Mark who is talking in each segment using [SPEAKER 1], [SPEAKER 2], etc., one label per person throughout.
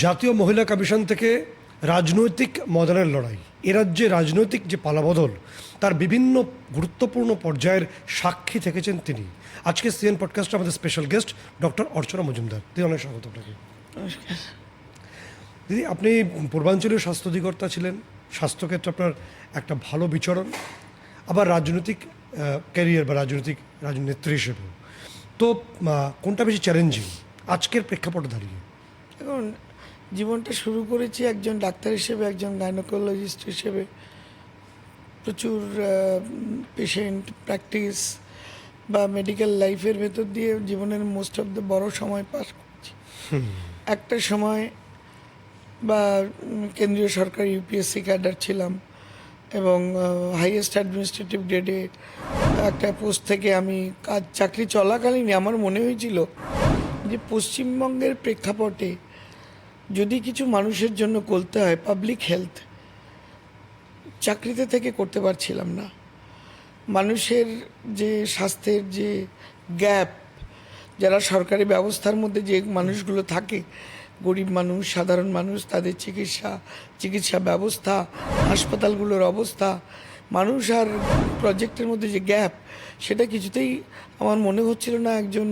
[SPEAKER 1] জাতীয় মহিলা কমিশন থেকে রাজনৈতিক ময়দানের লড়াই, এ রাজ্যে রাজনৈতিক যে পালাবদল তার বিভিন্ন গুরুত্বপূর্ণ পর্যায়ের সাক্ষী থেকেছেন তিনি। আজকে সিএন পডকাস্টে আমাদের স্পেশাল গেস্ট ডক্টর অর্চনা মজুমদার। দিদি, অনেক স্বাগত আপনাকে।
[SPEAKER 2] নমস্কার।
[SPEAKER 1] দিদি, আপনি পূর্বাঞ্চলীয় স্বাস্থ্য অধিকর্তা ছিলেন, স্বাস্থ্যক্ষেত্রে আপনার একটা ভালো বিচরণ, আবার রাজনৈতিক ক্যারিয়ার বা রাজনেত্রী হিসেবেও। তো কোনটা বেশি চ্যালেঞ্জিং আজকের প্রেক্ষাপটে দাঁড়িয়ে?
[SPEAKER 2] এখন জীবনটা শুরু করেছি একজন ডাক্তার হিসেবে, একজন গাইনোকোলজিস্ট হিসেবে। প্রচুর পেশেন্ট প্র্যাকটিস বা মেডিকেল লাইফের ভেতর দিয়ে জীবনের মোস্ট অফ দ্য বড় সময় পাস করছি। একটা সময় বা কেন্দ্রীয় সরকার ইউপিএসসি ক্যাডার ছিলাম এবং হাইয়েস্ট অ্যাডমিনিস্ট্রেটিভ গ্রেডে একটা পোস্ট থেকে আমি চাকরি চলাকালীন আমার মনে হয়েছিল যে পশ্চিমবঙ্গের প্রেক্ষাপটে যদি কিছু মানুষের জন্য করতে হয়, পাবলিক হেলথ, চাকরিতে থেকে করতে পারছিলাম না। মানুষের যে স্বাস্থ্যের যে গ্যাপ, যারা সরকারি ব্যবস্থার মধ্যে যে মানুষগুলো থাকে, গরিব মানুষ, সাধারণ মানুষ, তাদের চিকিৎসা ব্যবস্থা, হাসপাতালগুলোর অবস্থা, মানুষ আর প্রজেক্টের মধ্যে যে গ্যাপ, সেটা কিছুতেই আমার মনে হচ্ছিল না একজন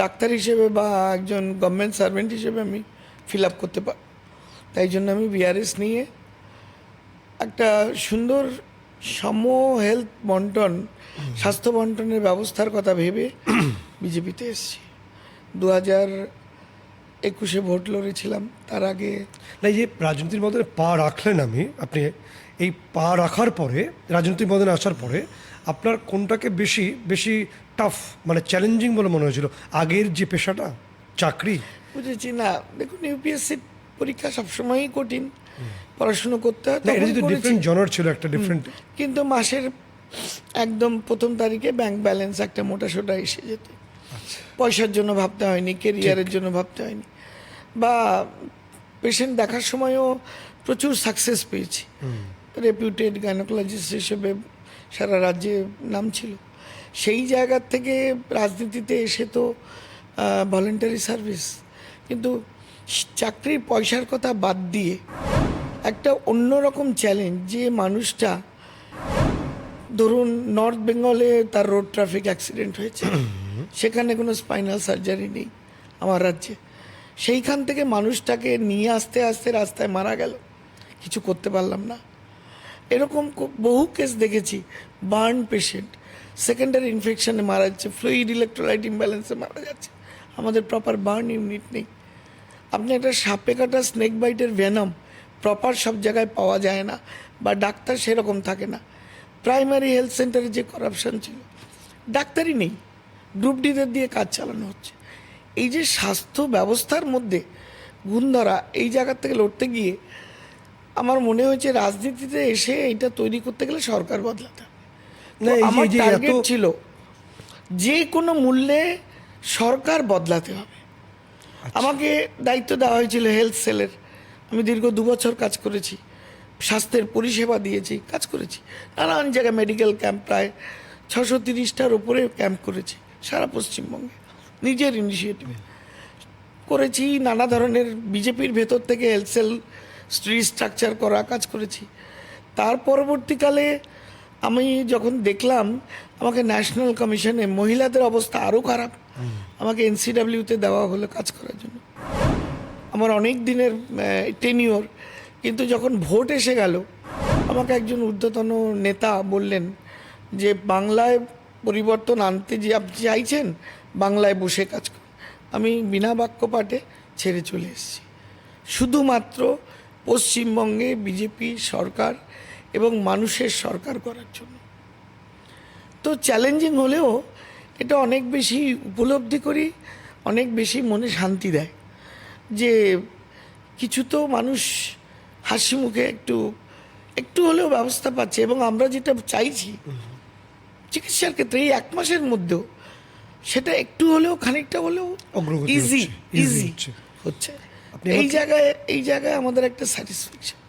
[SPEAKER 2] ডাক্তার হিসেবে বা একজন গভর্নমেন্ট সার্ভেন্ট হিসেবে আমি ফিল আপ করতে পারি। তাই জন্য আমি বিআরএস নিয়ে একটা সুন্দর সম হেলথ বন্টন, স্বাস্থ্য বন্টনের ব্যবস্থার কথা ভেবে বিজেপিতে এসেছি। 2021 ভোট লড়েছিলাম। তার আগে
[SPEAKER 1] না, এই যে রাজনীতির মধ্যে পা রাখলেন, আপনি এই পা রাখার পরে রাজনীতির মধ্যে আসার পরে আপনার কোনটাকে বেশি বেশি টাফ, মানে চ্যালেঞ্জিং বলে মনে হয়েছিল? আগের যে পেশাটা, চাকরি?
[SPEAKER 2] বুঝেছি না। দেখুন, ইউপিএসসি পরীক্ষা সবসময়ই কঠিন, পড়াশুনো করতে হয়।
[SPEAKER 1] এটা যদি ডিফারেন্ট জনার ছিল, একটা ডিফারেন্ট,
[SPEAKER 2] কিন্তু মাসের একদম প্রথম তারিখে ব্যাংক ব্যালেন্স একটা মোটাসোটা এসে যেত। পয়সার জন্য ভাবতে হয়নি, কেরিয়ারের জন্য ভাবতে হয়নি, বা পেশেন্ট দেখার সময়ও প্রচুর সাকসেস পেয়েছি। রেপিউটেড গাইনোকোলজিস্ট হিসেবে সারা রাজ্যে নাম ছিল। সেই জায়গার থেকে রাজনীতিতে এসে তো ভলেন্টারি সার্ভিস, কিন্তু চাকরির পয়সার কথা বাদ দিয়ে একটা অন্যরকম চ্যালেঞ্জ, যে মানুষটা ধরুন নর্থ বেঙ্গলে তার রোড ট্রাফিক অ্যাক্সিডেন্ট হয়েছে, সেখানে কোনো স্পাইনাল সার্জারি নেই আমার রাজ্যে, সেইখান থেকে মানুষটাকে নিয়ে আসতে আসতে রাস্তায় মারা গেল, কিছু করতে পারলাম না। এরকম বহু কেস দেখেছি। বার্ন পেশেন্ট সেকেন্ডারি ইনফেকশনে মারা যাচ্ছে, ফ্লুইড ইলেকট্রোলাইট ইমব্যালেন্সে মারা যাচ্ছে। আমাদের প্রপার বার্ন ইউনিট নেই। আপনি একটা সাপে কাটা স্নেক বাইটের ভেনম প্রপার সব জায়গায় পাওয়া যায় না, বা ডাক্তার সেরকম থাকে না। প্রাইমারি হেলথ সেন্টারে যে করাপশন ছিল, ডাক্তারই নেই, গ্রুপ ডিদের দিয়ে কাজ চালানো হচ্ছে। এই যে স্বাস্থ্য ব্যবস্থার মধ্যে গুণ ধরা, এই জায়গার থেকে লড়তে গিয়ে আমার মনে হয়েছে রাজনীতিতে এসে এটা তৈরি করতে গেলে সরকার বদলাতে হবে। আমার টার্গেট ছিল যে কোনো মূল্যে সরকার বদলাতে হবে। আমাকে দায়িত্ব দেওয়া হয়েছিল হেলথ সেলের। আমি দীর্ঘ 2 বছর কাজ করেছি, স্বাস্থ্যের পরিষেবা দিয়েছি, কাজ করেছি নানান জায়গায়। মেডিকেল ক্যাম্প প্রায় 630টার উপরে ক্যাম্প করেছি সারা পশ্চিমবঙ্গে, নিজের ইনিশিয়েটিভে করেছি। নানা ধরনের বিজেপির ভেতর থেকে হেলথ সেল রিস্ট্রাকচার করা কাজ করেছি। তার পরবর্তীকালে আমি যখন দেখলাম আমাকে ন্যাশনাল কমিশনে মহিলাদের অবস্থা আরও খারাপ, আমাকে এনসিডাব্লিউতে দেওয়া হলো কাজ করার জন্য। আমার অনেক দিনের টেনিওর, কিন্তু যখন ভোট এসে গেল আমাকে একজন ঊর্ধ্বতন নেতা বললেন যে বাংলায় পরিবর্তন আনতে যে আপনি চাইছেন, বাংলায় বসে কাজ করুন। আমি বিনা বাক্যপাঠে ছেড়ে চলে এসেছি, শুধুমাত্র পশ্চিমবঙ্গে বিজেপি সরকার এবং মানুষের সরকার করার জন্য। তো চ্যালেঞ্জিং হলেও এটা অনেক বেশি উপলব্ধি করি, অনেক বেশি মনে শান্তি দেয় যে কিছু তো মানুষ হাসি মুখে একটু হলেও ব্যবস্থা পাচ্ছে। এবং আমরা যেটা চাইছি চিকিৎসার ক্ষেত্রে এই 1 মাসের মধ্যেও সেটা একটু হলেও, খানিকটা হলেও ইজি হচ্ছে। এই জায়গায় আমাদের একটা স্যাটিসফ্যাকশন।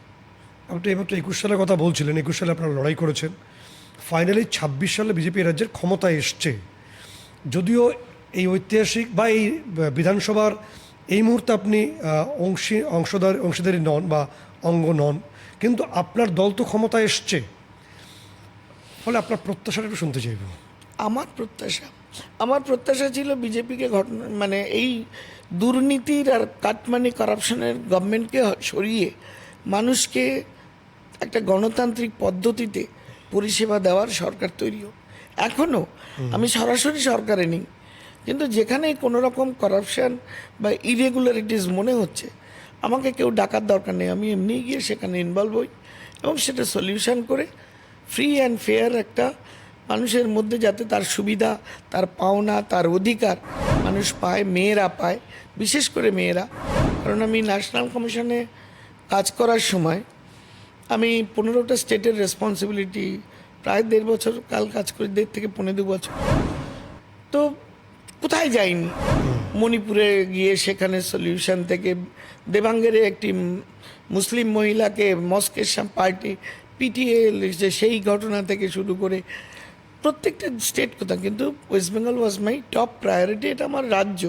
[SPEAKER 1] আপনি এমাত্র 21 সালের কথা বলছিলেন, 21 সালে আপনারা লড়াই করেছেন, ফাইনালি 26 সালে বিজেপি রাজ্যের ক্ষমতায় এসছে। যদিও এই ঐতিহাসিক বা এই বিধানসভার এই মুহূর্তে আপনি অংশীদারি নন বা অঙ্গ নন, কিন্তু আপনার দল তো ক্ষমতায় এসছে, ফলে আপনার প্রত্যাশাটা একটু শুনতে চাইব।
[SPEAKER 2] আমার প্রত্যাশা ছিল বিজেপিকে মানে এই দুর্নীতির আর কাটমানি করাপশনের গভর্নমেন্টকে সরিয়ে মানুষকে একটা গণতান্ত্রিক পদ্ধতিতে পরিষেবা দেওয়ার সরকার তৈরি হোক। এখনও আমি সরাসরি সরকারে নেই, কিন্তু যেখানে কোনো রকম করাপশন বা ইরেগুলারিটিস মনে হচ্ছে, আমাকে কেউ ডাকার দরকার নেই, আমি এমনি গিয়ে সেখানে ইনভলভ হই এবং সেটা সলিউশন করে ফ্রি অ্যান্ড ফেয়ার একটা মানুষের মধ্যে যাতে তার সুবিধা, তার পাওনা, তার অধিকার মানুষ পায়, মেয়েরা পায়, বিশেষ করে মেয়েরা। কারণ আমি ন্যাশনাল কমিশনে কাজ করার সময় আমি 15টা স্টেটের রেসপন্সিবিলিটি, প্রায় 1.5 বছর কাজ করি, 1.5 থেকে 2.5 বছর। তো কোথায় যাইনি, মণিপুরে গিয়ে সেখানে সলিউশন থেকে দেবাঙ্গের একটি মুসলিম মহিলাকে মস্কের পার্টি পিটিয়ে সেই ঘটনা থেকে শুরু করে প্রত্যেকটা স্টেট কথা, কিন্তু West Bengal was my top priority. এটা আমার রাজ্য,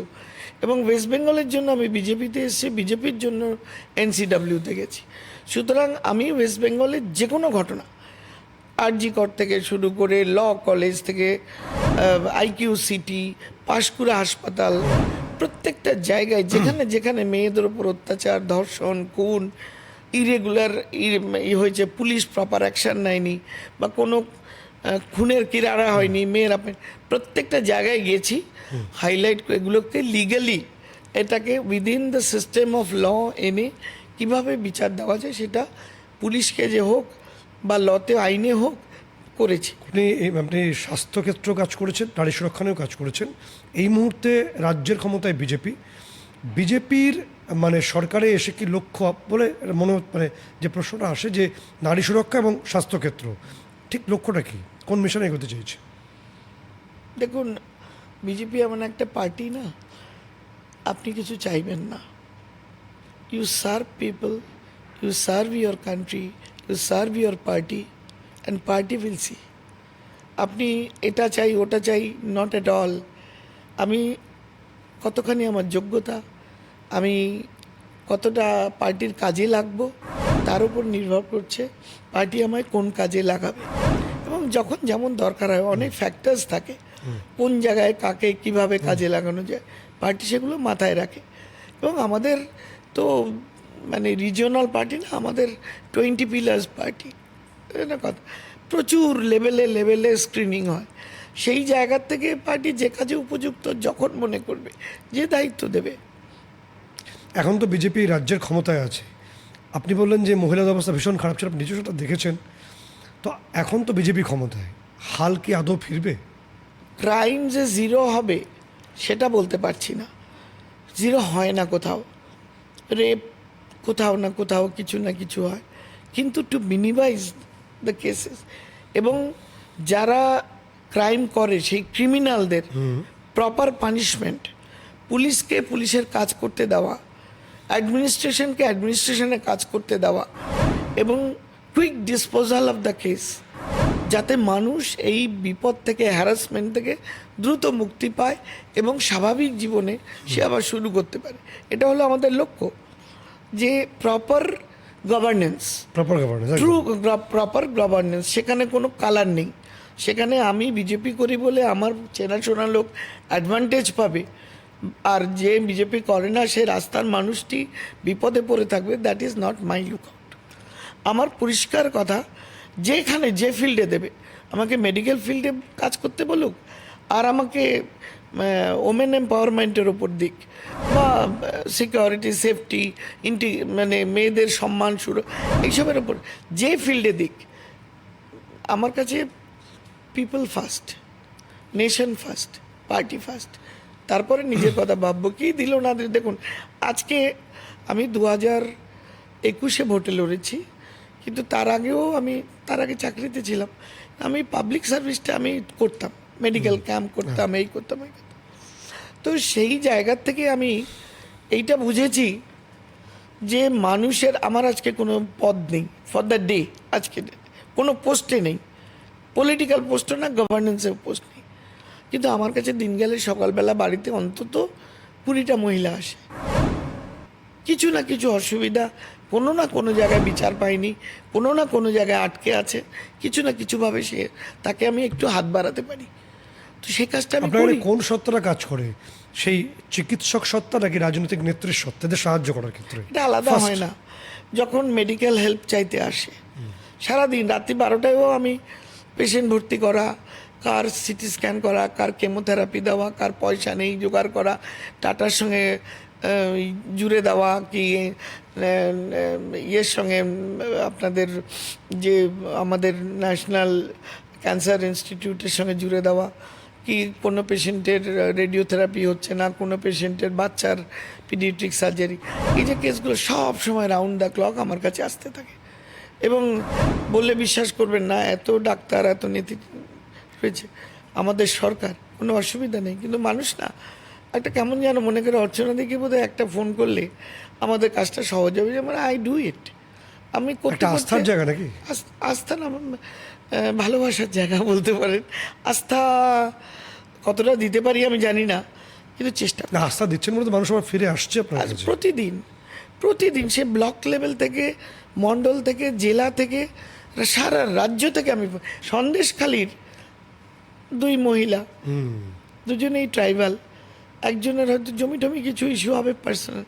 [SPEAKER 2] এবং ওয়েস্ট বেঙ্গলের জন্য আমি বিজেপিতে এসেছি, বিজেপির জন্য এনসিডাব্লিউতে গেছি। সুতরাং আমি ওয়েস্ট বেঙ্গলের যে কোনো ঘটনা, আরজি কর থেকে শুরু করে ল কলেজ থেকে আইকিউ সিটি, পাঁশকুড়া হাসপাতাল, প্রত্যেকটা জায়গায় যেখানে যেখানে মেয়েদের উপর অত্যাচার, ধর্ষণ, খুন, ইরেগুলার হয়েছে, পুলিশ প্রপার অ্যাকশান নেয়নি বা কোনো খুনের কিনারা হয়নি, মেয়েরা প্রত্যেকটা জায়গায় গিয়েছি, হাইলাইট এগুলোকে লিগালি এটাকে within the system of law এনে কীভাবে বিচার দেওয়া যায় সেটা পুলিশকে যে হোক বা লতে আইনে হোক করেছি।
[SPEAKER 1] আপনি স্বাস্থ্যক্ষেত্র কাজ করেছেন, নারী সুরক্ষা নিয়েও কাজ করেছেন। এই মুহূর্তে রাজ্যের ক্ষমতায় বিজেপির মানে সরকারে এসে কি লক্ষ্য বলে মনে মানে যে প্রশ্নটা আসে যে নারী সুরক্ষা এবং স্বাস্থ্যক্ষেত্র ঠিক লক্ষ্যটা কি, কোন মিশনে এগোতে চাইছে?
[SPEAKER 2] দেখুন, বিজেপি এমন একটা পার্টি না, আপনি কিছু চাইবেন না, you serve people, you serve your country, you serve your party and party will see. আপনি এটা চাই ওটা চাই, নট এট অল। আমি কতখানি আমার যোগ্যতা, আমি কতটা পার্টির কাজে লাগবো, তার উপর নির্ভর করছে পার্টি আমায় কোন কাজে লাগাবে। এবং যখন যেমন দরকার হয়, অনেক ফ্যাক্টরস থাকে, কোন জায়গায় কাকে কিভাবে কাজে লাগানো যায়, পার্টি সেগুলো মাথায় রাখে। এবং আমাদের তো মানে রিজিওনাল পার্টি না, আমাদের 20 পিলার্স পার্টি, এটা কথা, প্রচুর লেভেলে স্ক্রিনিং হয়। সেই জায়গার থেকে পার্টি যে কাজে উপযুক্ত যখন মনে করবে, যে দায়িত্ব দেবে।
[SPEAKER 1] এখন তো বিজেপি রাজ্যের ক্ষমতায় আছে, আপনি বললেন যে মহিলাদের অবস্থা ভীষণ খারাপ ছিল, আপনি নিজেও সেটা দেখেছেন, তো এখন তো বিজেপি ক্ষমতায়, হাল কি আদৌ ফিরবে?
[SPEAKER 2] ক্রাইম যে জিরো হবে সেটা বলতে পারছি না, জিরো হয় না কোথাও, রেপ কোথাও না কোথাও কিছু না কিছু হয়, কিন্তু টু মিনিমাইজ দ্য কেসেস এবং যারা ক্রাইম করে সেই ক্রিমিনালদের প্রপার পানিশমেন্ট, পুলিশকে পুলিশের কাজ করতে দেওয়া, অ্যাডমিনিস্ট্রেশনকে অ্যাডমিনিস্ট্রেশনের কাজ করতে দেওয়া এবং quick disposal of the case, যাতে মানুষ এই বিপদ থেকে, হ্যারাসমেন্ট থেকে দ্রুত মুক্তি পায় এবং স্বাভাবিক জীবনে সে আবার শুরু করতে পারে। এটা হলো আমাদের লক্ষ্য, যে প্রপার গভর্নেন্স, প্রপার গভর্নেন্স, সেখানে কোনো কালার নেই। সেখানে আমি বিজেপি করি বলে আমার চেনাশোনা লোক অ্যাডভান্টেজ পাবে, আর যে বিজেপি করে না সে রাস্তার মানুষটি বিপদে পড়ে থাকবে, that is not my lookout. আমার পরিষ্কার কথা, যেখানে যে ফিল্ডে দেবে, আমাকে মেডিকেল ফিল্ডে কাজ করতে বলুক, আর আমাকে ওমেন এম্পাওয়ারমেন্টের ওপর দিক বা সিকিউরিটি, সেফটি, মানে মেয়েদের সম্মান এইসবের ওপর যে ফিল্ডে দিক, আমার কাছে people first, nation first, party first, তারপরে নিজের কথা ভাববো কি দিল না দিল। দেখুন, আজকে আমি 2021 ভোটে লড়েছি, কিন্তু তার আগে চাকরিতে ছিলাম, আমি পাবলিক সার্ভিসটা আমি করতাম, মেডিকেল ক্যাম্প করতাম, এই করতাম। তো সেই জায়গার থেকে আমি এইটা বুঝেছি যে মানুষের, আমার আজকে কোনো পদ নেই ফর দ্য ডে, আজকে কোনো পোস্টে নেই, পলিটিক্যাল পোস্টও না, গভর্নেন্সের পোস্ট নেই, কিন্তু আমার কাছে দিন গেলে সকালবেলা বাড়িতে অন্তত 20টা মহিলা আসে, কিছু না কিছু অসুবিধা, কোনো না কোনো জায়গায় বিচার পায়নি, কোনো না কোনো জায়গায় আটকে আছে, কিছু না কিছুভাবে তাকে আমি একটু হাত বাড়াতে পারি, তো সেই কাজটা আমি
[SPEAKER 1] আপনার
[SPEAKER 2] করি।
[SPEAKER 1] কোন সত্তাটা কাজ করে, সেই চিকিৎসক সত্তা নাকি রাজনৈতিক নেত্রীর সত্তা এদের সাহায্য করার ক্ষেত্রে?
[SPEAKER 2] এটা আলাদা
[SPEAKER 1] First,
[SPEAKER 2] হয় না। যখন মেডিকেল হেল্প চাইতে আসে, সারাদিন রাত্রি 12টায়ও আমি পেশেন্ট ভর্তি করা, কার সিটি স্ক্যান করা, কার কেমোথেরাপি দেওয়া, কার পয়সা নেই জোগাড় করা, টাটার সঙ্গে জুড়ে দেওয়া, কি ইয়ের সঙ্গে আপনাদের যে আমাদের ন্যাশনাল ক্যান্সার ইনস্টিটিউটের সঙ্গে জুড়ে দেওয়া, কি কোনো পেশেন্টের রেডিওথেরাপি হচ্ছে না, কোনো পেশেন্টের বাচ্চার পিডিয়াট্রিক সার্জারি, এই যে কেসগুলো সব সময় রাউন্ড দ্য ক্লক আমার কাছে আসতে থাকে। এবং বললে বিশ্বাস করবেন না, এত ডাক্তার, এত নীতি হয়েছে আমাদের সরকার, কোনো অসুবিধা নেই, কিন্তু মানুষ না একটা কেমন যেন মনে করে অর্চনা দিকে বোধহয় একটা ফোন করলে আমাদের কাজটা সহজ হবে, যেমন আই ডু ইট। আমি করতে
[SPEAKER 1] একটা আস্থার জায়গা নাকি?
[SPEAKER 2] আস্থা না, ভালোবাসার জায়গা বলতে পারেন। আস্থা কতটা দিতে পারি আমি জানি না, কিন্তু চেষ্টা
[SPEAKER 1] না, আস্থা দিচ্ছেন বলে তো মানুষ আবার ফিরে আসছে আপনার
[SPEAKER 2] আজ
[SPEAKER 1] কাছে।
[SPEAKER 2] প্রতিদিন সে ব্লক লেভেল থেকে, মণ্ডল থেকে, জেলা থেকে, সারা রাজ্য থেকে। আমি সন্দেশখালির 2 মহিলা, দুজনেই ট্রাইবাল, একজনের হয়তো জমি টমি কিছু ইস্যু হবে পার্সোনাল,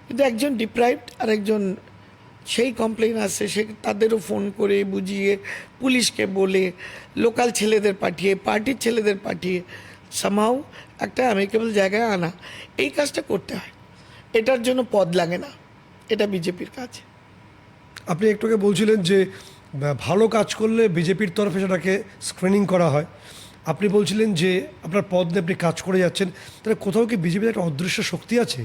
[SPEAKER 2] কিন্তু একজন ডিপ্রাইভড আর একজন সেই কমপ্লেন আসছে, সে তাদেরও ফোন করে বুঝিয়ে, পুলিশকে বলে, লোকাল ছেলেদের পাঠিয়ে, পার্টির ছেলেদের পাঠিয়ে সামহাউ একটা অ্যামিকেবল জায়গায় আনা, এই কাজটা করতে হয়। এটার জন্য পদ লাগে না, এটা বিজেপির কাজ।
[SPEAKER 1] আপনি একটু আগে বলছিলেন যে ভালো কাজ করলে বিজেপির তরফে সেটাকে স্ক্রিনিং করা হয়। আপনি বলছিলেন যে আপনার পদ নিয়ে আপনি কাজ করে যাচ্ছেন, তাহলে কোথাও কি বিজেপির একটা অদৃশ্য শক্তি আছে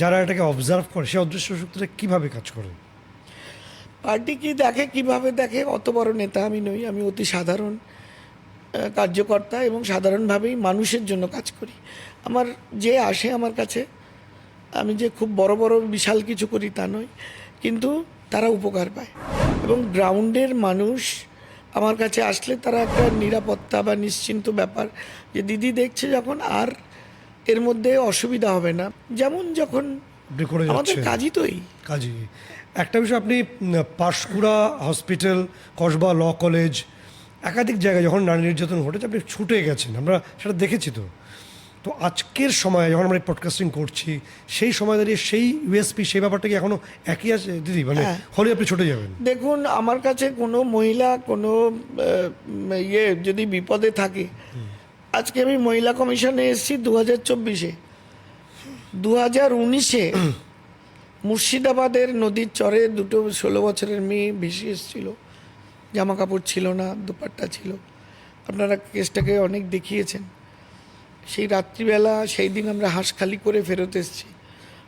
[SPEAKER 1] যারা এটাকে অবজার্ভ করে? সেই অদৃশ্য শক্তিটা কীভাবে কাজ করে?
[SPEAKER 2] পার্টি কি দেখে, কিভাবে দেখে, অত বড় নেতা আমি নই, আমি অতি সাধারণ কার্যকর্তা, এবং সাধারণভাবেই মানুষের জন্য কাজ করি। আমার যে আসে আমার কাছে, আমি যে খুব বড় বড় বিশাল কিছু করি তা নয়, কিন্তু তারা উপকার পায়, এবং গ্রাউন্ডের মানুষ আমার কাছে আসলে তারা একটা নিরাপত্তা বা নিশ্চিন্ত ব্যাপার, যে দিদি দেখছে যখন আর এর মধ্যে অসুবিধা হবে না, যেমন যখন
[SPEAKER 1] আপনি করে
[SPEAKER 2] আমাদের
[SPEAKER 1] যাচ্ছেন
[SPEAKER 2] কাজই তো এই।
[SPEAKER 1] কাজী, একটা বিষয়, আপনি Panskura hospital, Kasba law college, একাধিক জায়গায় যখন নারী নির্যাতন ঘটেছে আপনি ছুটে গেছেন, আমরা সেটা দেখেছি। তো আজকের সময় যখন আমরা পডকাস্টিং করছি, সেই সময় দাঁড়িয়ে সেই ইউএসপি, সেই ব্যাপারটা কি এখনো একই আছে দিদি? মানে হলে আপনি ছুটে যাবেন?
[SPEAKER 2] দেখুন, আমার কাছে কোনো মহিলা কোনো যদি বিপদে থাকে, আজকে আমি মহিলা কমিশনে এসেছি 2024-এ, 2019-এ মুর্শিদাবাদের নদীর চরে 2 16 বছরের মেয়ে ভেসে এসেছিল, জামা কাপড় ছিল না, দুপাট্টা ছিল, আপনারা কেসটাকে অনেক দেখিয়েছেন। সেই রাত্রিবেলা, সেই দিন আমরা হাঁসখালি করে ফেরত এসেছি,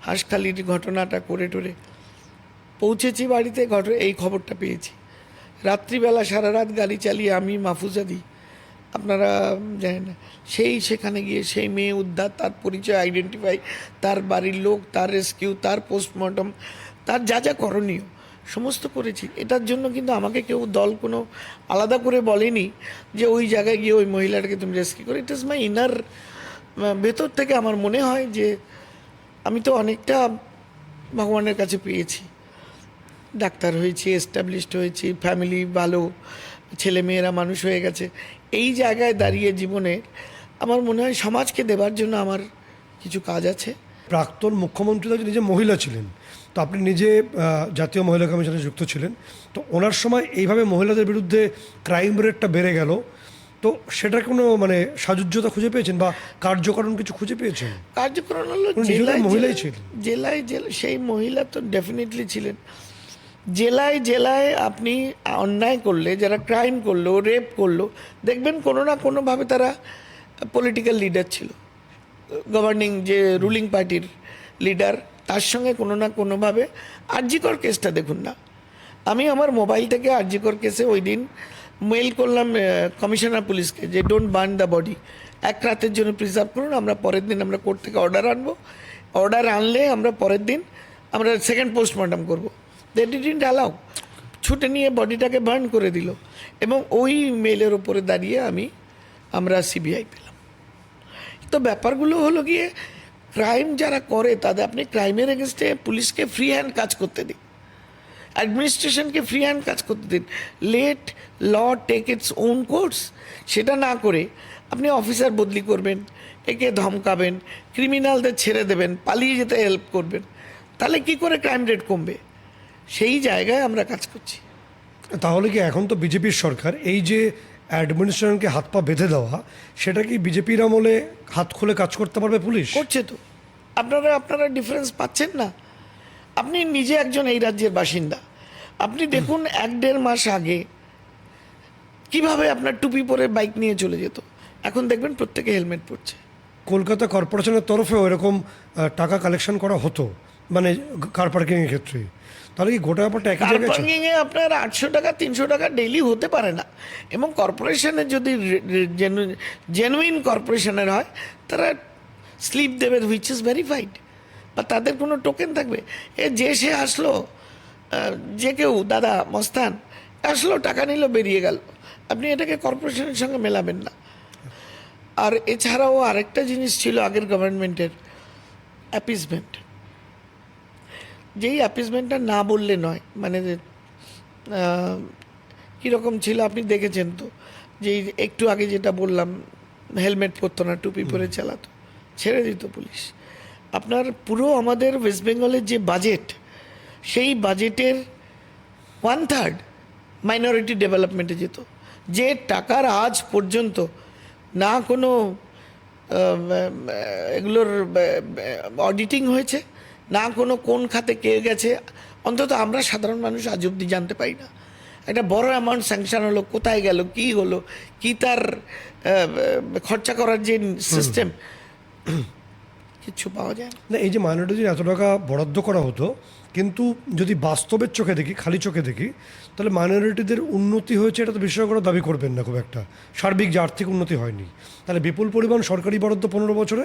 [SPEAKER 2] হাঁসখালির ঘটনাটা করে টোরে পৌঁছেছি বাড়িতে, এই খবরটা পেয়েছি রাত্রিবেলা, সারা রাত গাড়ি চালিয়ে আমি, মাহফুজা দি, আপনারা জানেন না, সেখানে গিয়ে সেই মেয়ে উদ্ধার, তার পরিচয় আইডেন্টিফাই, তার বাড়ির লোক, তার রেস্কিউ, তার পোস্টমর্টম, তার যা যা করণীয় সমস্ত করেছি। এটার জন্য কিন্তু আমাকে কেউ দল কোনো আলাদা করে বলেনি যে ওই জায়গায় গিয়ে ওই মহিলাটাকে তুমি রেস্কিউ করো। ইট ইজ মাই ইনার, ভেতর থেকে আমার মনে হয় যে আমি তো অনেকটা ভগবানের কাছে পেয়েছি, ডাক্তার হয়েছি, এস্টাবলিশড হয়েছি, ফ্যামিলি ভালো, ছেলে মেয়েরা মানুষ হয়ে গেছে। এই জায়গায় দাঁড়িয়ে জীবনে আমার মনে হয় সমাজকে দেবার জন্য আমার কিছু কাজ আছে।
[SPEAKER 1] প্রাক্তন মুখ্যমন্ত্রী তো নিজে মহিলা ছিলেন, তো আপনি নিজে জাতীয় মহিলা কমিশনে যুক্ত ছিলেন, তো ওনার সময় এইভাবে মহিলাদের বিরুদ্ধে ক্রাইম রেটটা বেড়ে গেল, তো সেটা কোনো মানে সাযুজ্যতা খুঁজে পেয়েছেন বা কার্যকরণ কিছু খুঁজে পেয়েছেন?
[SPEAKER 2] কার্যকরণ হলো
[SPEAKER 1] মহিলাই ছিলেন,
[SPEAKER 2] জেলায় সেই মহিলা তো ডেফিনেটলি ছিলেন। জেলায় আপনি অন্যায় করলে, যারা ক্রাইম করলো, রেপ করলো, দেখবেন কোনো না কোনোভাবে তারা পলিটিক্যাল লিডার ছিল, গভর্নিং যে রুলিং পার্টির লিডার, তার সঙ্গে কোনো না কোনোভাবে। আরজিকর কেসটা দেখুন না, আমি আমার মোবাইল থেকে আরজিকর কেসে ওই দিন মেল করলাম কমিশনার পুলিশকে যে ডোন্ট বার্ন দ্য বডি, 1 রাতের জন্য প্রিজার্ভ করুন, আমরা পরের দিন আমরা কোর্ট থেকে অর্ডার আনবো, অর্ডার আনলে আমরা পরের দিন আমরা সেকেন্ড পোস্টমর্টম করবো। দে ডিডন্ট অ্যালাউ, ছুটে নিয়ে বডিটাকে বার্ন করে দিল, এবং ওই মেলের ওপরে দাঁড়িয়ে আমরা সিবিআই পেলাম। তো ব্যাপারগুলো হলো গিয়ে ক্রাইম যারা করে তাদের আপনি ক্রাইমের এগেনস্টে পুলিশকে ফ্রি হ্যান্ড কাজ করতে দিন, অ্যাডমিনিস্ট্রেশনকে ফ্রি হ্যান্ড কাজ করতে দিন, লেট ল টেক ইটস ওন কোর্স। সেটা না করে আপনি অফিসার বদলি করবেন, একে ধমকাবেন, ক্রিমিনালদের ছেড়ে দেবেন, পালিয়ে যেতে হেল্প করবেন, তাহলে কি করে ক্রাইম রেট কমবে? সেই জায়গায় আমরা কাজ করছি।
[SPEAKER 1] তাহলে কি এখন তো বিজেপির সরকার এই যে অ্যাডমিনিস্ট্রেশনকে হাত পা বেঁধে দেওয়া, সেটা কি বিজেপির আমলে হাত খুলে কাজ করতে পারবে পুলিশ?
[SPEAKER 2] করছে তো। আপনারা ডিফারেন্স পাচ্ছেন না? আপনি নিজে একজন এই রাজ্যের বাসিন্দা, আপনি দেখুন 1-1.5 মাস আগে কিভাবে আপনার টুপি পরে বাইক নিয়ে চলে যেত, এখন দেখবেন প্রত্যেকে হেলমেট পরছে।
[SPEAKER 1] কলকাতা কর্পোরেশনের তরফেও এরকম টাকা কালেকশন করা হতো, মানে কার পার্কিংয়ের ক্ষেত্রে। তাহলে কি গোটা ব্যাপারটা একই
[SPEAKER 2] কার
[SPEAKER 1] জায়গায় আছে?
[SPEAKER 2] পার্কিংয়ে আপনার 800 টাকা 300 টাকা ডেইলি হতে পারে না। এবং কর্পোরেশনের যদি জেনুইন কর্পোরেশনের হয়, তারা স্লিপ দেবে হুইচ ইজ ভেরিফাইড, বা তাদের কোনো টোকেন থাকবে। যে সে আসলো, যে কেউ দাদা মস্তান আসলো, টাকা নিল, বেরিয়ে গেল, আপনি এটাকে কর্পোরেশনের সঙ্গে মেলাবেন না। আর এছাড়াও আরেকটা জিনিস ছিল আগের গভর্নমেন্টের, অ্যাপিসমেন্ট। যেই অ্যাপিসমেন্টটা না বললে নয়, মানে কীরকম ছিল আপনি দেখেছেন তো, যে একটু আগে যেটা বললাম, হেলমেট পরতো না, টুপি পরে চালাতো, ছেড়ে দিত পুলিশ। আপনার পুরো আমাদের ওয়েস্ট বেঙ্গলের যে বাজেট, সেই বাজেটের 1/3 মাইনরিটি ডেভেলপমেন্টে যেত। যে টাকার আজ পর্যন্ত না কোনো এগুলোর অডিটিং হয়েছে, না কোনো কোন খাতে কে গেছে, অন্তত আমরা সাধারণ মানুষ আজ অব্দি জানতে পারি না। একটা বড় অ্যামাউন্ট স্যাংশন হলো, কোথায় গেল, কি হলো, কি তার খরচা করার যে সিস্টেম, কিচ্ছু পাওয়া যায় না।
[SPEAKER 1] না, এই যে মাইনরিটির এত টাকা বরাদ্দ করা হতো, কিন্তু যদি বাস্তবের চোখে দেখি, খালি চোখে দেখি, তাহলে মাইনরিটিদের উন্নতি হয়েছে এটা তো বিশেষজ্ঞরা দাবি করবেন না খুব একটা। সার্বিক যে আর্থিক উন্নতি হয়নি, তাহলে বিপুল পরিমাণ সরকারি বরাদ্দ 15 বছরে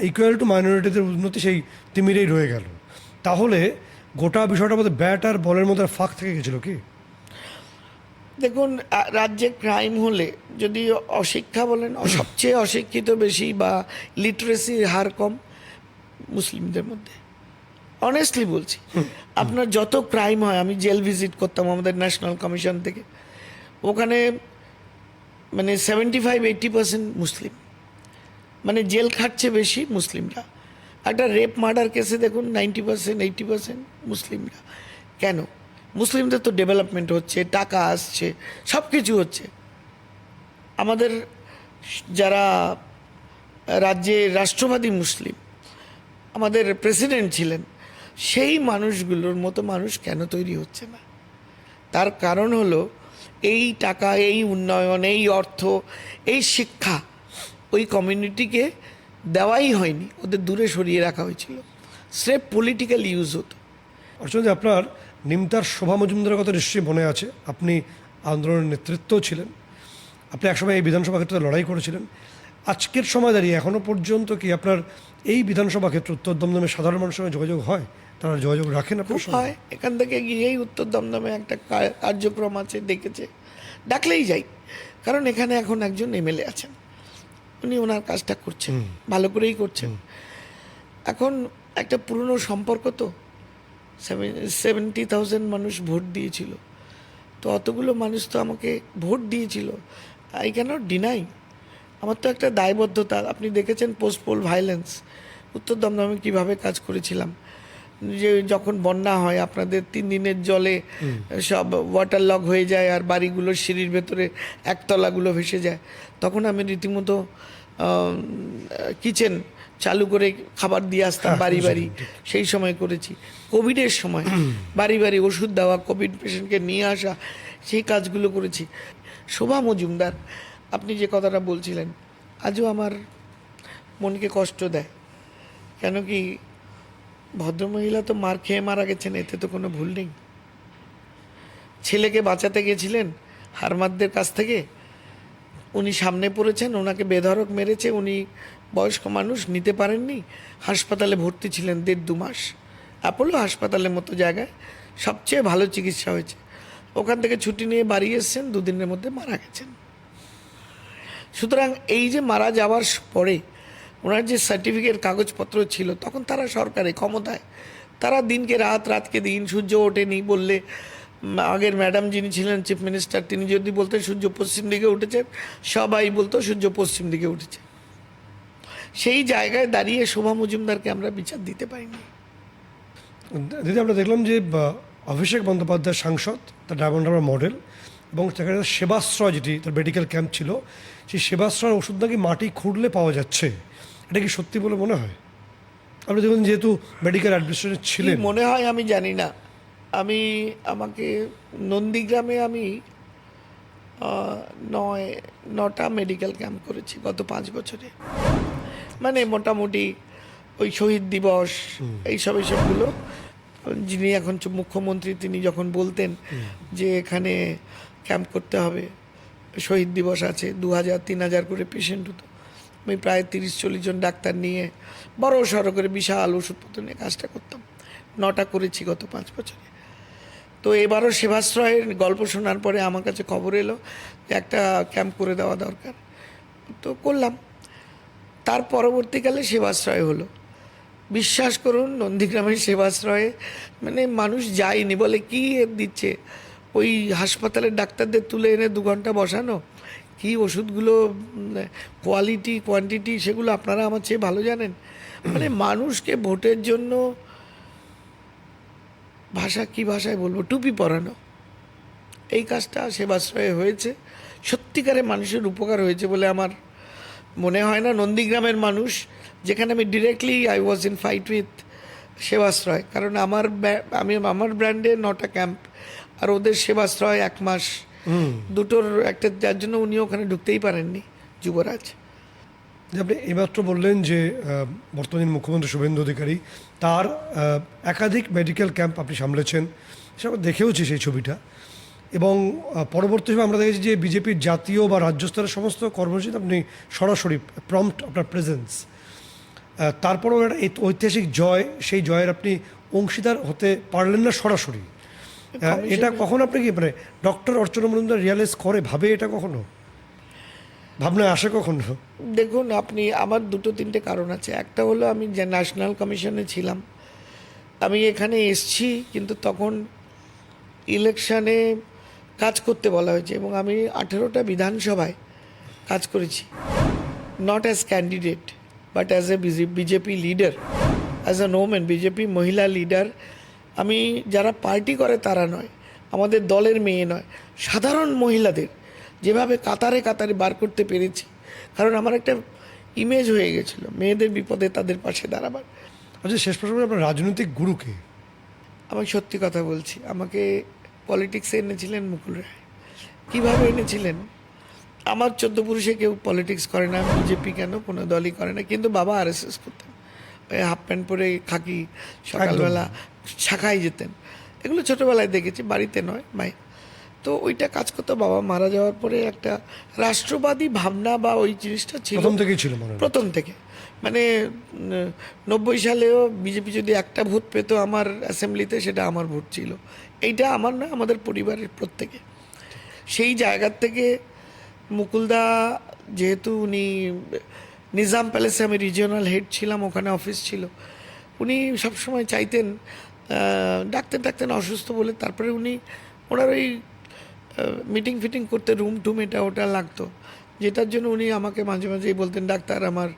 [SPEAKER 1] ইকুয়াল টু মাইনরিটিদের উন্নতি সেই তিমিরেই রয়ে গেল। তাহলে গোটা বিষয়টার মধ্যে ব্যাট আর বলের মধ্যে ফাঁক থেকে গেছিল কি?
[SPEAKER 2] দেখুন, রাজ্যে ক্রাইম হলে যদি অশিক্ষা বলেন, সবচেয়ে অশিক্ষিত বেশি বা লিটারেসির হার কম মুসলিমদের মধ্যে। অনেস্টলি বলছি, আপনার যত ক্রাইম হয়, আমি জেল ভিজিট করতাম আমাদের ন্যাশনাল কমিশন থেকে, ওখানে মানে 75-80% মুসলিম, মানে জেল খাটছে বেশি মুসলিমরা। একটা রেপ মার্ডার কেসে দেখুন 90%-80% মুসলিমরা। কেন? মুসলিমদের তো ডেভেলপমেন্ট হচ্ছে, টাকা আসছে, সব কিছু হচ্ছে। আমাদের যারা রাজ্যে রাষ্ট্রবাদী মুসলিম, আমাদের প্রেসিডেন্ট ছিলেন, সেই মানুষগুলোর মতো মানুষ কেন তৈরি হচ্ছে না? তার কারণ হলো এই টাকা, এই উন্নয়ন, এই অর্থ, এই শিক্ষা ওই কমিউনিটিকে দেওয়াই হয়নি, ওদের দূরে সরিয়ে রাখা হয়েছিল, স্রেফ পলিটিক্যাল ইউজ হতো।
[SPEAKER 1] অর্চনা, আপনার নিমতার শোভা মজুমদারের কথা নিশ্চয়ই মনে আছে। আপনি আন্দোলনের নেতৃত্বও ছিলেন, আপনি একসময় এই বিধানসভা ক্ষেত্রে লড়াই করেছিলেন। আজকের সময় দাঁড়িয়ে এখনও পর্যন্ত কি আপনার এই বিধানসভা ক্ষেত্রে উত্তর দমদমে সাধারণ মানুষের সঙ্গে যোগাযোগ হয়? তারা যোগাযোগ রাখেন আপনার
[SPEAKER 2] খুব
[SPEAKER 1] সঙ্গে?
[SPEAKER 2] হয়। এখান থেকে গিয়েই উত্তর দমদমে একটা কার্যক্রম আছে, ডেকেছে, ডাকলেই যাই। কারণ এখানে এখন একজন এমএলএ আছেন, উনি ওনার কাজটা করছেন, ভালো করেই করছেন। এখন একটা পুরনো সম্পর্ক তো, 70,000 মানুষ ভোট দিয়েছিল, তো অতগুলো মানুষ তো আমাকে ভোট দিয়েছিল, আই ক্যানট ডিনাই। আমার তো একটা দায়বদ্ধতা। আপনি দেখেছেন পোস্ট পোল ভায়োলেন্স উত্তর দমদমে কীভাবে কাজ করেছিলাম, যে যখন বন্যা হয় আপনাদের 3 দিনের জলে সব ওয়াটার লক হয়ে যায়, আর বাড়িগুলোর সিঁড়ির ভেতরে একতলাগুলো ভেসে যায়, তখন আমি রীতিমতো কিচেন চালু করে খাবার দিয়ে আসতাম বাড়ি বাড়ি, সেই সময় করেছি। কোভিডের সময় বাড়ি বাড়ি ওষুধ দেওয়া, কোভিড পেশেন্টকে নিয়ে আসা, সেই কাজগুলো করেছি। শোভা মজুমদার, আপনি যে কথাটা বলছিলেন, আজও আমার মনকে কষ্ট দেয়। কেন কি, ভদ্রমহিলা তো মার খেয়ে মারা গেছেন, এতে তো কোনো ভুল নেই। ছেলেকে বাঁচাতে গেছিলেন হারমাদদের কাছ থেকে, উনি সামনে পড়েছেন, ওনাকে বেধড়ক মেরেছে, উনি বয়স্ক মানুষ, নিতে পারেননি, হাসপাতালে ভর্তি ছিলেন 1.5-2 মাস। অ্যাপোলো হাসপাতালের মতো জায়গায় সবচেয়ে ভালো চিকিৎসা হয়েছে, ওখান থেকে ছুটি নিয়ে বাড়ি এসছেন, 2 দিনের মধ্যে মারা গেছেন। সুতরাং এই যে মারা যাওয়ার পরে ওনার যে সার্টিফিকেট কাগজপত্র ছিল, তখন তারা সরকারে ক্ষমতায়, তারা দিনকে রাত, রাতকে দিন, সূর্য ওঠেনি বললে আগের ম্যাডাম যিনি ছিলেন চিফ মিনিস্টার, তিনি যদি বলতেন সূর্য পশ্চিম দিকে উঠেছেন, সবাই বলতো সূর্য পশ্চিম দিকে উঠেছে। সেই জায়গায় দাঁড়িয়ে শোভা মজুমদারকে আমরা বিচার দিতে পারিনি।
[SPEAKER 1] দিদি, আমরা দেখলাম যে অভিষেক বন্দ্যোপাধ্যায় সাংসদ, তার ডায়মন্ড হারবার মডেল, এবং সেখানে সেবাশ্রয়, যেটি তার মেডিকেল ক্যাম্প ছিল, সেই সেবাশ্রয়ের ওষুধ নাকি মাটি খুঁড়লে পাওয়া যাচ্ছে। এটা কি সত্যি বলে মনে হয়? আপনি দেখুন, যেহেতু মেডিকেল অ্যাডমিনিস্ট্রেশনে ছিলেন।
[SPEAKER 2] কি মনে হয় আমি জানি না। আমাকে নন্দীগ্রামে আমি 9টা মেডিকেল ক্যাম্প করেছি গত 5 বছরে। মানে মোটামুটি ওই শহীদ দিবস এইসবগুলো, যিনি এখন মুখ্যমন্ত্রী, তিনি যখন বলতেন যে এখানে ক্যাম্প করতে হবে, শহীদ দিবস আছে, 2000-3000 করে পেশেন্ট হতো, আমি প্রায় 30-40 জন ডাক্তার নিয়ে বড় সড়ো করে বিশাল ওষুধপত্র নিয়ে কাজটা করতাম। 9টা করেছি গত 5 বছরে। তো এবারও সেবাশ্রয়ের গল্প শোনার পরে আমার কাছে খবর এলো যে একটা ক্যাম্প করে দেওয়া দরকার, তো করলাম। তার পরবর্তীকালে সেবাশ্রয় হলো। বিশ্বাস করুন, নন্দীগ্রামের সেবাশ্রয়ে মানে মানুষ যায়নি, বলে কি দিচ্ছে, ওই হাসপাতালের ডাক্তারদের তুলে এনে 2 ঘন্টা বসানো, কি ওষুধগুলো কোয়ালিটি কোয়ান্টিটি সেগুলো আপনারা আমার চেয়ে ভালো জানেন। মানে মানুষকে ভোটের জন্য কি ভাষায় বলবো, টুপি পরানো, এই কাজটা সেবাশ্রয়ে হয়েছে। সত্যিকারে মানুষের উপকার হয়েছে বলে আমার মনে হয় না। নন্দীগ্রামের মানুষ, যেখানে আমি directly I was in fight with সেবাশ্রয়, কারণ আমার ব্র্যান্ডে 9টা ক্যাম্প, আর ওদের সেবাশ্রয় 1 মাস, দুটোর একটা, যার জন্য উনি ওখানে ঢুকতেই পারেননি, যুবরাজ।
[SPEAKER 1] আপনি এইমাত্র বললেন যে বর্তমান মুখ্যমন্ত্রী শুভেন্দু অধিকারী, তার একাধিক মেডিকেল ক্যাম্প আপনি সামলেছেন, সেটা দেখেওছি সেই ছবিটা। এবং পরবর্তী সময় আমরা দেখেছি যে বিজেপির জাতীয় বা রাজ্য স্তরের সমস্ত কর্মসূচিতে আপনি সরাসরি প্রম্পট আপনার প্রেজেন্স। তারপরেও একটা ঐতিহাসিক জয়, সেই জয়ের আপনি অংশীদার হতে পারলেন না সরাসরি। এটা কখন আপনি কি মানে ডক্টর অর্চনা মজুমদার রিয়ালাইজ করে, ভাবে এটা কখনো, ভাবনায় আসে কখনো?
[SPEAKER 2] দেখুন, আমার 2-3টে কারণ আছে। একটা হলো আমি যে ন্যাশনাল কমিশনে ছিলাম, আমি এখানে এসছি, কিন্তু তখন ইলেকশানে কাজ করতে বলা হয়েছে, এবং আমি 18টা বিধানসভায় কাজ করেছি, not as candidate but as a BJP leader, as a women, BJP মহিলা লিডার। আমি যারা পার্টি করে তারা নয়, আমাদের দলের মেয়ে নয়, সাধারণ মহিলাদের যেভাবে কাতারে কাতারে বার করতে পেরেছি, কারণ আমার একটা ইমেজ হয়ে গেছিলো মেয়েদের বিপদে তাদের পাশে দাঁড়াবার।
[SPEAKER 1] আচ্ছা, শেষ প্রশ্ন, আপনার রাজনৈতিক গুরুকে?
[SPEAKER 2] আমি সত্যি কথা বলছি, আমাকে পলিটিক্সে এনেছিলেন মুকুল রায়। কীভাবে এনেছিলেন? আমার 14 পুরুষে কেউ পলিটিক্স করে না, বিজেপি কেন, কোনো দলই করে না, কিন্তু বাবা আরএসএস করতেন, ওই হাফ প্যান্ট পরে খাকি, সকালবেলা শাখায় যেতেন। এগুলো ছোটোবেলায় দেখেছি, বাড়িতে নয়, ভাই। তো ওইটা কাজ করতো। বাবা মারা যাওয়ার পরে একটা রাষ্ট্রবাদী ভাবনা বা ওই জিনিসটা ছিল
[SPEAKER 1] প্রথম থেকেই ছিল,
[SPEAKER 2] প্রথম থেকে। মানে 90 সালেও বিজেপি যদি একটা ভোট পেত আমার অ্যাসেম্বলিতে, সেটা আমার ভোট ছিল। এইটা আমার না, আমাদের পরিবারের প্রত্যেকে। সেই জায়গার থেকে মুকুলদা, যেহেতু উনি নিজাম প্যালেসে, আমি রিজিওনাল হেড ছিলাম, ওখানে অফিস ছিল, উনি সবসময় চাইতেন, ডাকতেন অসুস্থ বলে, তারপরে ওনার ওই মিটিং ফিটিং করতে রুম টুম এটা ওটা লাগতো, যেটার জন্য উনি আমাকে মাঝে মাঝেই বলতেন, ডাক্তার আমার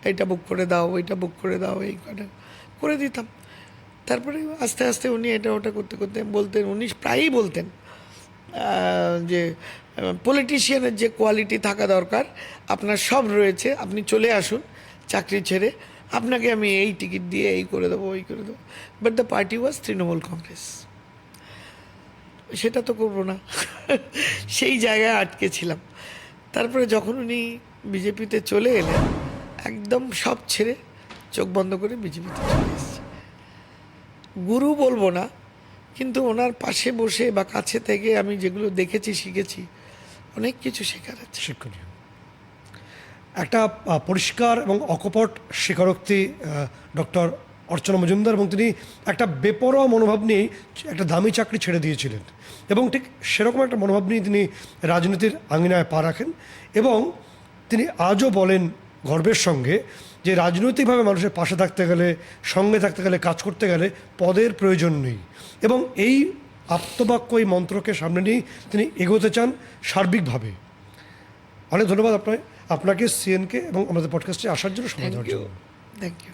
[SPEAKER 2] এইটা বুক করে দাও, ওইটা বুক করে দাও, এই কটা করে দিতাম। তারপরে আস্তে আস্তে উনি এটা ওটা করতে করতে বলতেন, উনি প্রায়ই বলতেন যে পলিটিশিয়ানের যে কোয়ালিটি থাকা দরকার আপনার সব রয়েছে, আপনি চলে আসুন চাকরি ছেড়ে, আপনাকে আমি এই টিকিট দিয়ে এই করে দেবো, ওই করে দেবো। বাট দ্য পার্টি ওয়াজ তৃণমূল কংগ্রেস, সেটা তো করবো না। সেই জায়গায় আটকে ছিলাম। তারপরে যখন উনি বিজেপিতে চলে এলেন, একদম সব ছেড়ে চোখ বন্ধ করে বিজেপিতে চলে এসেছে। গুরু বলবো না, কিন্তু ওনার পাশে বসে বা কাছে থেকে আমি যেগুলো দেখেছি, শিখেছি, অনেক কিছু শেখার আছে।
[SPEAKER 1] শিক্ষণীয় একটা পরিষ্কার এবং অকপট স্বীকারোক্তি ডক্টর অর্চনা মজুমদার, এবং তিনি একটা বেপরোয়া মনোভাব নিয়েই একটা দামি চাকরি ছেড়ে দিয়েছিলেন, এবং ঠিক সেরকম একটা মনোভাব নিয়ে তিনি রাজনীতির আঙিনায় পা রাখেন। এবং তিনি আজও বলেন গর্বের সঙ্গে যে রাজনৈতিকভাবে মানুষের পাশে থাকতে গেলে, সঙ্গে থাকতে গেলে, কাজ করতে গেলে পদের প্রয়োজন নেই, এবং এই আপ্তবাক্য, এই মন্ত্রকে সামনে নিয়েই তিনি এগোতে চান সার্বিকভাবে। অনেক ধন্যবাদ আপনাকে, সিএনকে এবং আমাদের পডকাস্টে আসার জন্য সময় দেওয়ার জন্য।
[SPEAKER 2] Thank you.